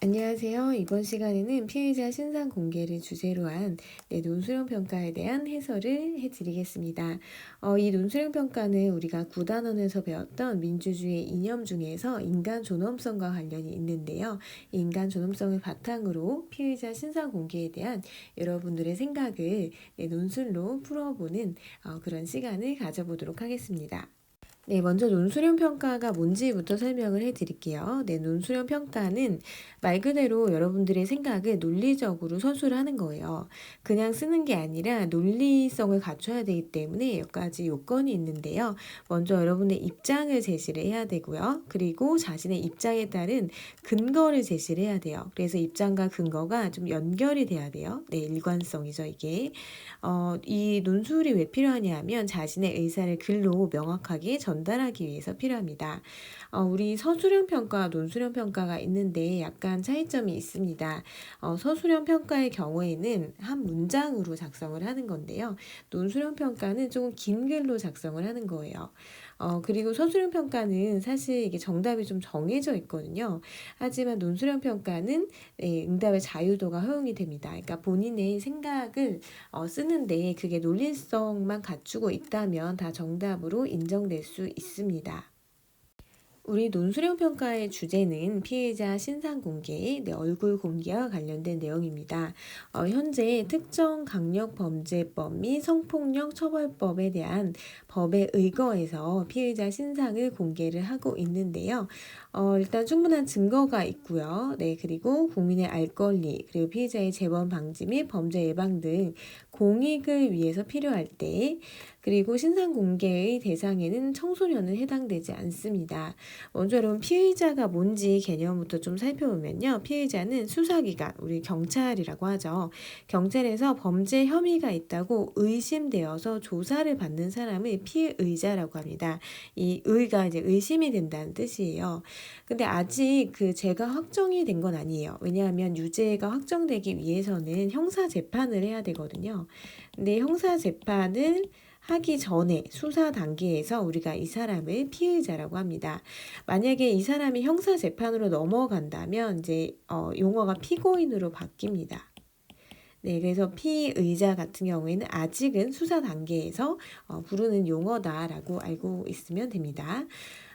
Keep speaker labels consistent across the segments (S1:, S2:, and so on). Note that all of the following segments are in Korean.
S1: 안녕하세요. 이번 시간에는 피해자 신상 공개를 주제로 한 논술형 평가에 대한 해설을 해드리겠습니다. 이 논술형 평가는 우리가 구단원에서 배웠던 민주주의 이념 중에서 인간 존엄성과 관련이 있는데요. 이 인간 존엄성을 바탕으로 피해자 신상 공개에 대한 여러분들의 생각을 논술로 풀어보는 그런 시간을 가져보도록 하겠습니다. 먼저 논술형 평가가 뭔지부터 설명을 해드릴게요. 논술형 평가는 말 그대로 여러분들의 생각을 논리적으로 서술하는 거예요. 그냥 쓰는 게 아니라 논리성을 갖춰야 되기 때문에 몇 가지 요건이 있는데요. 먼저 여러분의 입장을 제시를 해야 되고요. 그리고 자신의 입장에 따른 근거를 제시를 해야 돼요. 그래서 입장과 근거가 좀 연결이 돼야 돼요. 일관성이죠, 이게. 이 논술이 왜 필요하냐 하면 자신의 의사를 글로 명확하게 전달하기 위해서 필요합니다. 우리 서술형 평가와 논술형 평가가 있는데 약간 차이점이 있습니다. 서술형 평가의 경우에는 한 문장으로 작성을 하는 건데요. 논술형 평가는 조금 긴 글로 작성을 하는 거예요. 그리고 서술형 평가는 사실 이게 정답이 좀 정해져 있거든요. 하지만 논술형 평가는 응답의 자유도가 허용이 됩니다. 그러니까 본인의 생각을 쓰는데 그게 논리성만 갖추고 있다면 다 정답으로 인정될 수 있습니다. 우리 논술형 평가의 주제는 피해자 신상 공개, 얼굴 공개와 관련된 내용입니다. 현재 특정 강력범죄법 및 성폭력 처벌법에 대한 법에 의거해서 피해자 신상을 공개를 하고 있는데요. 일단 충분한 증거가 있고요. 그리고 국민의 알 권리, 그리고 피해자의 재범 방지 및 범죄 예방 등 공익을 위해서 필요할 때, 그리고 신상 공개의 대상에는 청소년은 해당되지 않습니다. 먼저 여러분 피의자가 뭔지 개념부터 좀 살펴보면요. 피의자는 수사기관, 우리 경찰이라고 하죠. 경찰에서 범죄 혐의가 있다고 의심되어서 조사를 받는 사람을 피의자라고 합니다. 이 의가 이제 의심이 된다는 뜻이에요. 근데 아직 그 죄가 확정이 된 건 아니에요. 왜냐하면 유죄가 확정되기 위해서는 형사 재판을 해야 되거든요. 근데 형사 재판을 하기 전에 수사 단계에서 우리가 이 사람을 피의자라고 합니다. 만약에 이 사람이 형사 재판으로 넘어간다면 이제 용어가 피고인으로 바뀝니다. 그래서 피의자 같은 경우에는 아직은 수사 단계에서 부르는 용어다라고 알고 있으면 됩니다.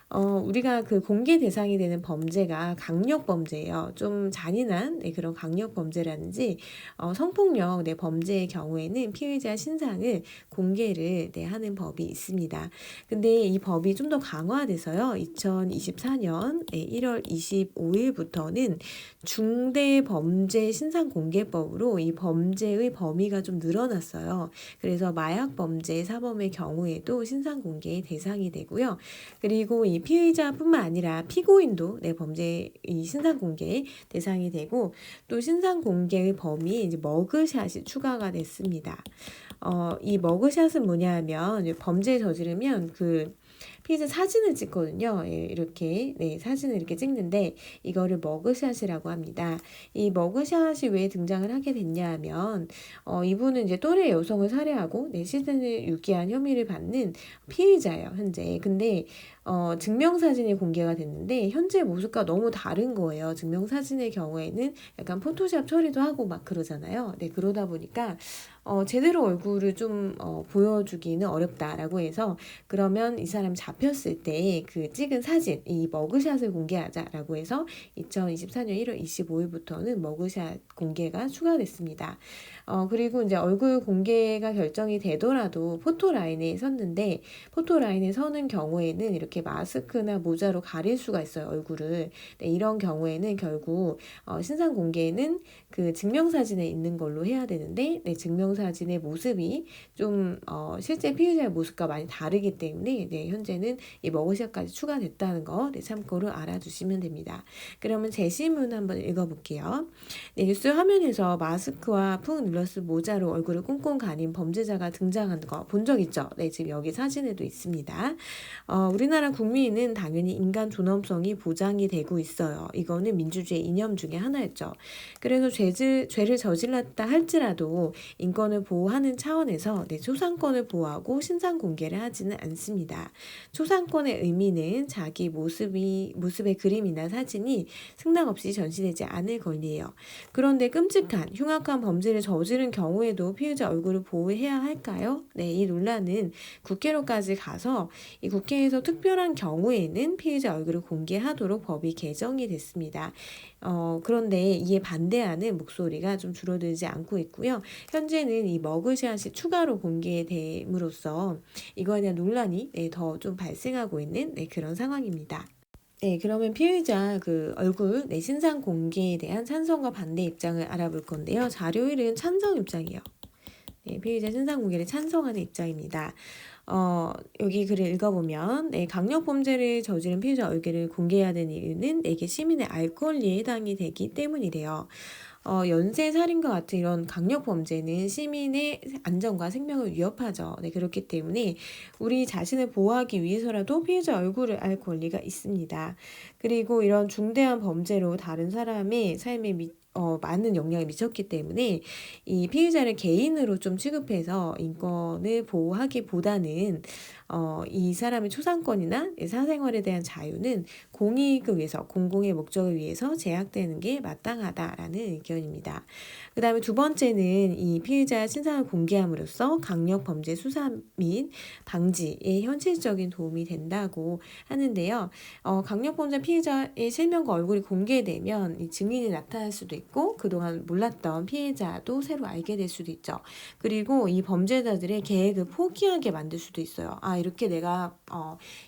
S1: 우리가 그 공개 대상이 되는 범죄가 강력범죄예요. 좀 잔인한 그런 강력범죄라든지 성폭력 범죄의 경우에는 피의자 신상을 공개를 하는 법이 있습니다. 근데 이 법이 좀 더 강화돼서요. 2024년 1월 25일부터는 중대범죄신상공개법으로 이 범죄의 범위가 좀 늘어났어요. 그래서 마약범죄 사범의 경우에도 신상공개의 대상이 되고요. 그리고 이 피의자뿐만 아니라 피고인도 범죄 이 신상 공개 대상이 되고 또 신상 공개의 범위에 이제 머그샷이 추가가 됐습니다. 이 머그샷은 뭐냐면 범죄 저지르면 그 피해자 사진을 찍거든요. 이렇게 사진을 이렇게 찍는데 이거를 머그샷이라고 합니다. 이 머그샷이 왜 등장을 하게 됐냐 하면 이분은 이제 또래 여성을 살해하고 시신을 유기한 혐의를 받는 피해자예요, 현재. 근데 증명사진이 공개가 됐는데 현재 모습과 너무 다른 거예요. 증명사진의 경우에는 약간 포토샵 처리도 하고 막 그러잖아요. 그러다 보니까 제대로 얼굴을 좀 보여주기는 어렵다라고 해서 그러면 이 사람 잡혔을 때 그 찍은 사진, 이 머그샷을 공개하자라고 해서 2024년 1월 25일부터는 머그샷 공개가 추가됐습니다. 그리고 이제 얼굴 공개가 결정이 되더라도 포토라인에 섰는데 포토라인에 서는 경우에는 이렇게 마스크나 모자로 가릴 수가 있어요, 얼굴을. 이런 경우에는 결국 신상 공개는 그 증명사진에 있는 걸로 해야 되는데 증명사진의 모습이 좀 실제 피해자의 모습과 많이 다르기 때문에 현재는 이 머그샷까지 추가됐다는 거 참고로 알아두시면 됩니다. 그러면 제시문 한번 읽어볼게요. 뉴스 화면에서 마스크와 푹 눌러쓴 모자로 얼굴을 꽁꽁 가린 범죄자가 등장하는 거 본 적 있죠? 지금 여기 사진에도 있습니다. 우리나라 우리나라 국민은 당연히 인간 존엄성이 보장이 되고 있어요. 이거는 민주주의 이념 중에 하나였죠. 그래서 죄를 저질렀다 할지라도 인권을 보호하는 차원에서 초상권을 보호하고 신상 공개를 하지는 않습니다. 초상권의 의미는 자기 모습의 그림이나 사진이 승낙없이 전시되지 않을 권리예요. 그런데 끔찍한 흉악한 범죄를 저지른 경우에도 피해자 얼굴을 보호해야 할까요? 네, 이 논란은 국회로까지 가서 이 국회에서 특별한 경우에는 피해자 얼굴을 공개하도록 법이 개정이 됐습니다. 그런데 이에 반대하는 목소리가 좀 줄어들지 않고 있고요. 현재는 이 머그샷이 추가로 공개됨으로써 이거에 대한 논란이 더 좀 발생하고 있는 그런 상황입니다. 네, 그러면 피의자 얼굴 신상 공개에 대한 찬성과 반대 입장을 알아볼 건데요. 자료 1은 찬성 입장이에요. 네, 피의자 신상 공개를 찬성하는 입장입니다. 여기 글을 읽어보면 강력범죄를 저지른 피해자 얼굴을 공개해야 되는 이유는 내게 시민의 알 권리에 해당이 되기 때문이래요. 연쇄살인과 같은 이런 강력범죄는 시민의 안전과 생명을 위협하죠. 네, 그렇기 때문에 우리 자신을 보호하기 위해서라도 피해자 얼굴을 알 권리가 있습니다. 그리고 이런 중대한 범죄로 다른 사람의 삶에 많은 영향을 미쳤기 때문에 이 피의자를 개인으로 좀 취급해서 인권을 보호하기보다는 이 사람의 초상권이나 사생활에 대한 자유는 공익을 위해서, 공공의 목적을 위해서 제약되는 게 마땅하다라는 의견입니다. 그 다음에 두 번째는 이 피의자의 신상을 공개함으로써 강력범죄 수사 및 방지에 현실적인 도움이 된다고 하는데요. 강력범죄 피해자의 실명과 얼굴이 공개되면 이 증인이 나타날 수도 있고 그동안 몰랐던 피해자도 새로 알게 될 수도 있죠. 그리고 이 범죄자들의 계획을 포기하게 만들 수도 있어요. 이렇게 내가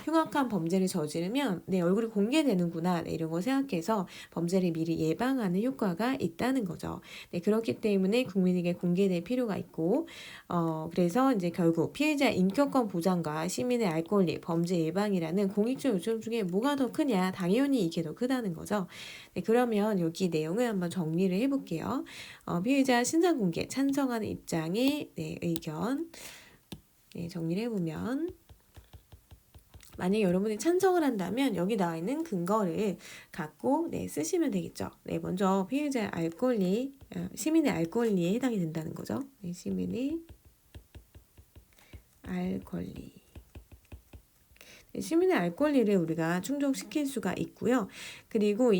S1: 흉악한 범죄를 저지르면 내 얼굴이 공개되는구나 이런 거 생각해서 범죄를 미리 예방하는 효과가 있다는 거죠. 네, 그렇기 때문에 국민에게 공개될 필요가 있고 그래서 이제 결국 피해자 인격권 보장과 시민의 알 권리, 범죄 예방이라는 공익적 요청 중에 뭐가 더 크냐? 당연히 이게 더 크다는 거죠. 네, 그러면 여기 내용을 한번 정리를 해볼게요. 피해자 신상 공개 찬성하는 입장의 의견 정리를 해보면 만약에 여러분이 찬성을 한다면 여기 나와 있는 근거를 갖고 쓰시면 되겠죠. 먼저 피해자의 알 권리, 시민의 알 권리에 해당이 된다는 거죠. 시민의 알 권리. 시민의 알 권리를 우리가 충족시킬 수가 있고요. 그리고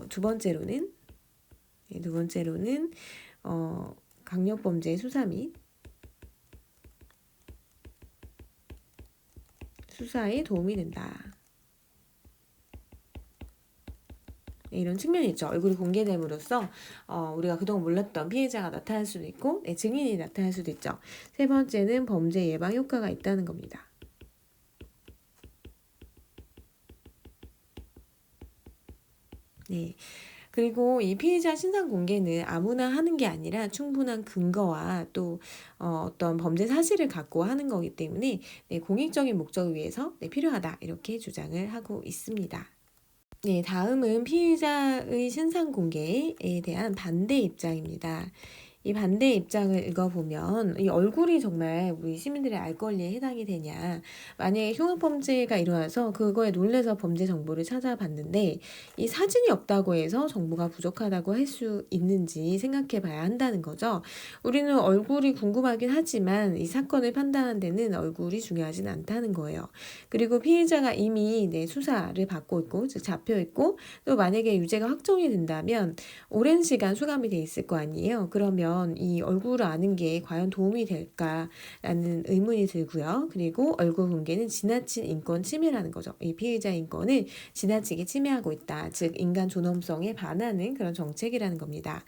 S1: 두 번째로는 강력범죄 수사 및 수사에 도움이 된다. 이런 측면이 있죠. 얼굴이 공개됨으로써 우리가 그동안 몰랐던 피해자가 나타날 수도 있고 증인이 나타날 수도 있죠. 세 번째는 범죄 예방 효과가 있다는 겁니다. 네. 그리고 이 피의자 신상 공개는 아무나 하는 게 아니라 충분한 근거와 또 어떤 범죄 사실을 갖고 하는 거기 때문에 공익적인 목적을 위해서 필요하다 이렇게 주장을 하고 있습니다. 네, 다음은 피의자의 신상 공개에 대한 반대 입장입니다. 이 반대 입장을 읽어보면 이 얼굴이 정말 우리 시민들의 알 권리에 해당이 되냐. 만약에 흉악범죄가 일어나서 그거에 놀래서 범죄 정보를 찾아봤는데 이 사진이 없다고 해서 정보가 부족하다고 할 수 있는지 생각해 봐야 한다는 거죠. 우리는 얼굴이 궁금하긴 하지만 이 사건을 판단하는 데는 얼굴이 중요하진 않다는 거예요. 그리고 피해자가 이미 수사를 받고 있고 즉 잡혀 있고 또 만약에 유죄가 확정이 된다면 오랜 시간 수감이 돼 있을 거 아니에요. 그러면 이 얼굴을 아는 게 과연 도움이 될까라는 의문이 들고요. 그리고 얼굴 공개는 지나친 인권 침해라는 거죠. 이 피해자 인권을 지나치게 침해하고 있다. 즉 인간 존엄성에 반하는 그런 정책이라는 겁니다.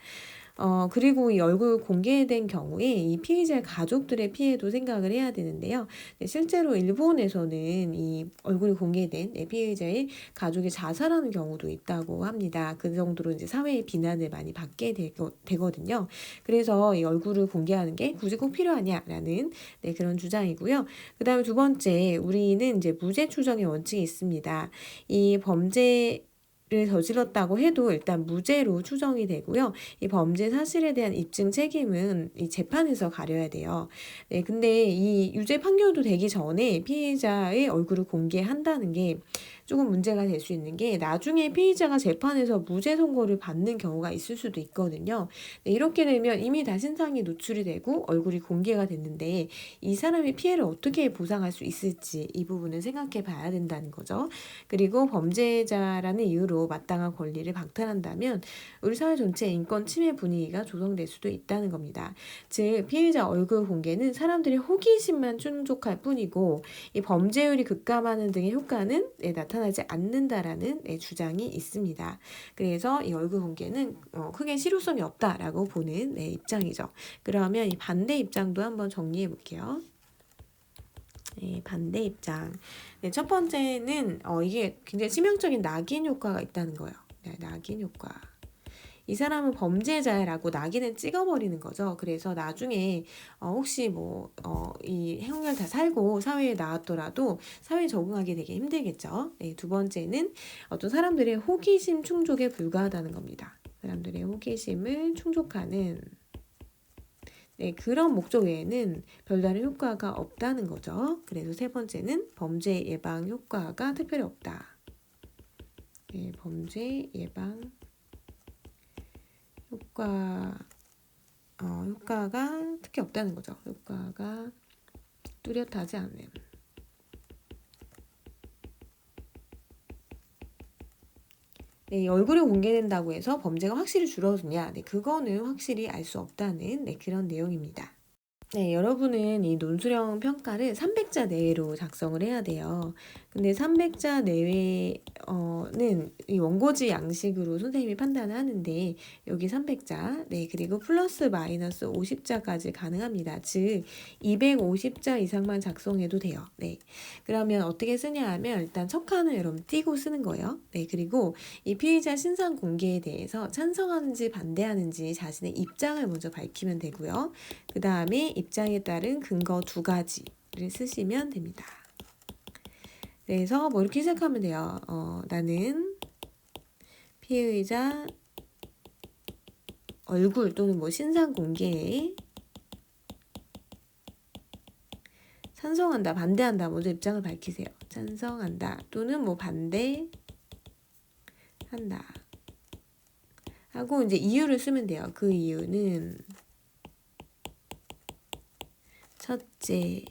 S1: 그리고 이 얼굴 공개된 경우에 이 피해자 가족들의 피해도 생각을 해야 되는데요. 실제로 일본에서는 이 얼굴이 공개된 피해자의 가족이 자살하는 경우도 있다고 합니다. 그 정도로 이제 사회의 비난을 많이 받게 되거든요. 그래서 이 얼굴을 공개하는 게 굳이 꼭 필요하냐라는 그런 주장이고요. 그 다음에 두 번째, 우리는 이제 무죄 추정의 원칙이 있습니다. 이 범죄 를 저질렀다고 해도 일단 무죄로 추정이 되고요. 이 범죄 사실에 대한 입증 책임은 이 재판에서 가려야 돼요. 네, 근데 이 유죄 판결도 되기 전에 피해자의 얼굴을 공개한다는 게 조금 문제가 될 수 있는 게 나중에 피해자가 재판에서 무죄 선고를 받는 경우가 있을 수도 있거든요. 네, 이렇게 되면 이미 다 신상이 노출이 되고 얼굴이 공개가 됐는데 이 사람의 피해를 어떻게 보상할 수 있을지 이 부분을 생각해 봐야 된다는 거죠. 그리고 범죄자라는 이유로 마땅한 권리를 박탈한다면 우리 사회 전체의 인권 침해 분위기가 조성될 수도 있다는 겁니다. 즉 피해자 얼굴 공개는 사람들의 호기심만 충족할 뿐이고 이 범죄율이 급감하는 등의 효과는 나타나지 않는다라는 주장이 있습니다. 그래서 이 얼굴 공개는 크게 실효성이 없다라고 보는 입장이죠. 그러면 이 반대 입장도 한번 정리해 볼게요. 네, 반대 입장. 네, 첫 번째는 이게 굉장히 치명적인 낙인 효과가 있다는 거예요. 네, 낙인 효과. 이 사람은 범죄자라고 낙인을 찍어버리는 거죠. 그래서 나중에 혹시 이 행동을 다 살고 사회에 나왔더라도 사회에 적응하기 되게 힘들겠죠. 네, 두 번째는 어떤 사람들의 호기심 충족에 불과하다는 겁니다. 사람들의 호기심을 충족하는 그런 목적 외에는 별다른 효과가 없다는 거죠. 그래서 세 번째는 범죄 예방 효과가 특별히 없다. 네, 범죄 예방 효과가 특히 없다는 거죠. 효과가 뚜렷하지 않음. 네, 얼굴이 공개된다고 해서 범죄가 확실히 줄어드냐? 네, 그거는 확실히 알 수 없다는 그런 내용입니다. 네, 여러분은 이 논술형 평가를 300자 내외로 작성을 해야 돼요. 근데 300자 내외는 이 원고지 양식으로 선생님이 판단을 하는데 여기 300자, 그리고 플러스 마이너스 50자까지 가능합니다. 즉 250자 이상만 작성해도 돼요. 네, 그러면 어떻게 쓰냐 하면 일단 첫 칸을 여러분 띄고 쓰는 거예요. 네, 그리고 이 피의자 신상 공개에 대해서 찬성하는지 반대하는지 자신의 입장을 먼저 밝히면 되고요. 그 다음에 입장에 따른 근거 2가지를 쓰시면 됩니다. 그래서 이렇게 시작하면 돼요. 나는 피의자 얼굴 또는 신상 공개에 찬성한다, 반대한다, 먼저 입장을 밝히세요. 찬성한다 또는 반대한다 하고 이제 이유를 쓰면 돼요. 그 이유는 첫째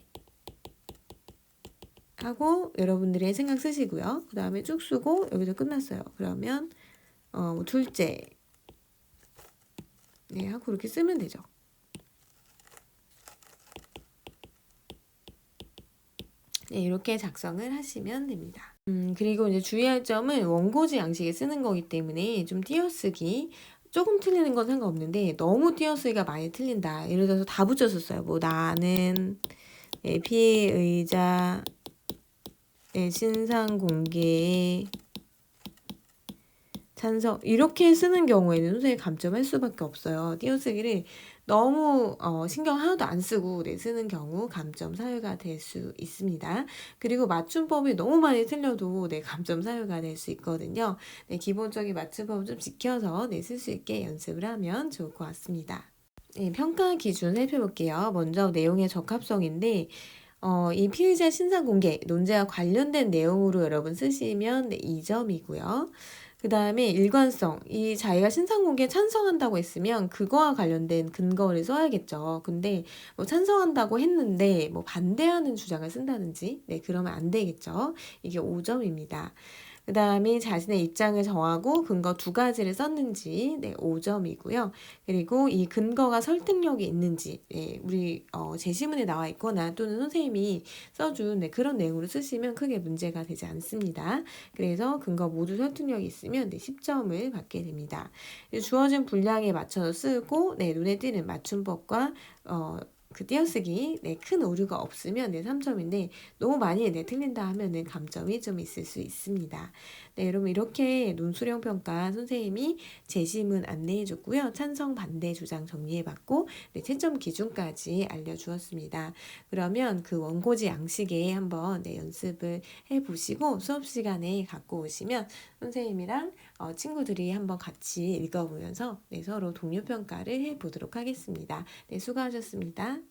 S1: 하고 여러분들의 생각 쓰시고요. 그 다음에 쭉 쓰고 여기서 끝났어요. 그러면 둘째 하고 이렇게 쓰면 되죠. 네, 이렇게 작성을 하시면 됩니다. 그리고 이제 주의할 점은 원고지 양식에 쓰는 거기 때문에 좀 띄어쓰기 조금 틀리는 건 상관없는데 너무 띄어쓰기가 많이 틀린다. 예를 들어서 다 붙였었어요. 나는 피해의자 신상 공개에 찬성 이렇게 쓰는 경우에는 선생님이 감점할 수밖에 없어요. 띄어쓰기를 너무 신경 하나도 안 쓰고 쓰는 경우 감점 사유가 될 수 있습니다. 그리고 맞춤법이 너무 많이 틀려도 감점 사유가 될 수 있거든요. 기본적인 맞춤법 좀 지켜서 쓸 수 있게 연습을 하면 좋을 것 같습니다. 평가 기준 살펴볼게요. 먼저 내용의 적합성인데 이 피의자 신상 공개 논제와 관련된 내용으로 여러분 쓰시면 2점이고요. 그 다음에 일관성, 이 자기가 신상 공개에 찬성한다고 했으면 그거와 관련된 근거를 써야겠죠. 근데 찬성한다고 했는데 반대하는 주장을 쓴다든지 그러면 안 되겠죠. 이게 5점입니다. 그 다음에 자신의 입장을 정하고 근거 2가지를 썼는지 5점이고요. 그리고 이 근거가 설득력이 있는지 우리 제시문에 나와 있거나 또는 선생님이 써준 그런 내용으로 쓰시면 크게 문제가 되지 않습니다. 그래서 근거 모두 설득력이 있으면 10점을 받게 됩니다. 주어진 분량에 맞춰서 쓰고 눈에 띄는 맞춤법과 그 띄어쓰기 큰 오류가 없으면 3점인데 너무 많이 틀린다 하면은 감점이 좀 있을 수 있습니다. 네, 여러분 이렇게 논술형 평가 선생님이 재심은 안내해 줬고요. 찬성 반대 주장 정리해 봤고 채점 기준까지 알려주었습니다. 그러면 그 원고지 양식에 한번 연습을 해 보시고 수업 시간에 갖고 오시면 선생님이랑 친구들이 한번 같이 읽어보면서 서로 동료 평가를 해 보도록 하겠습니다. 네, 수고하셨습니다.